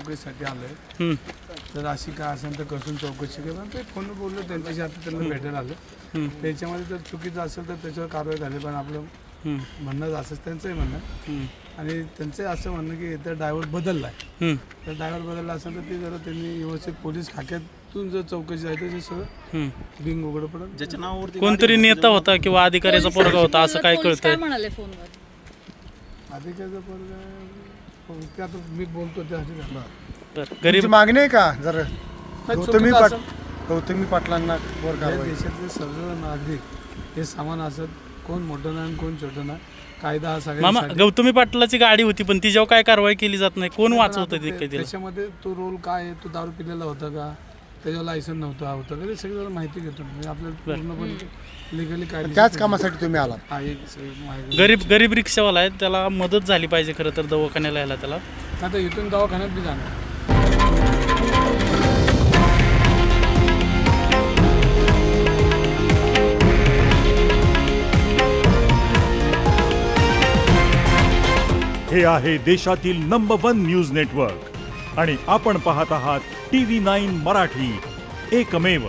चौकशीसाठी आलोय. तर अशी काय असेल तर कसून चौकशी करा. ते फोन बोललो त्यांच्याशी, आता त्यांना भेटायला आलं. त्याच्यामध्ये जर चुकीचं असेल तर त्याच्यावर कारवाई झाली. पण आपलं म्हणणं असंच त्यांचंही म्हणणं, आणि त्यांचं असं म्हणणं की इथं ड्रायव्हर बदलला आहे. तर ड्रायव्हर बदलला असेल तर ते जरा त्यांनी व्यवस्थित पोलीस खाक्यातून जर चौकशी आहे तर सगळं बिंग उघड पडत. ज्याच्या नावावरती कोणतरी नेता होता किंवा अधिकाऱ्याचा पोरगा होता असं काय कळतंय? अधिकाऱ्याचा पोरगा ते आता मी बोलतो त्या गरीब मागणी आहे का जर गौतमी पाटलांना वर कारवाई? देशातले सर्व नागरिक हे समान असत. कोण मोठं नाही कोण छोटं नाही. कायदा हा मामा, सगळ्यांसाठी. गौतमी पाटलाची गाडी होती पण तिच्यावर काय कारवाई केली जात नाही? कोण वाचवतं ते? त्याच्यामध्ये तो रोल काय आहे, तो दारू पिलेला होता का, त्याच्यावर लायसन नव्हता होता का, ते सगळी माहिती घेतो. म्हणजे आपल्याला पूर्णपणे लिगली काय त्याच कामासाठी तुम्ही आला? हा एक माहिती. गरीब रिक्षावाला आहे, त्याला मदत झाली पाहिजे खरं तर दवाखान्याला यायला. त्याला आता इथून दवाखान्यात बी जाणार. हे आहे देशातील नंबर 1 न्यूज नेटवर्क आणि आपण पाहत आहात TV9 मराठी, एकमेव.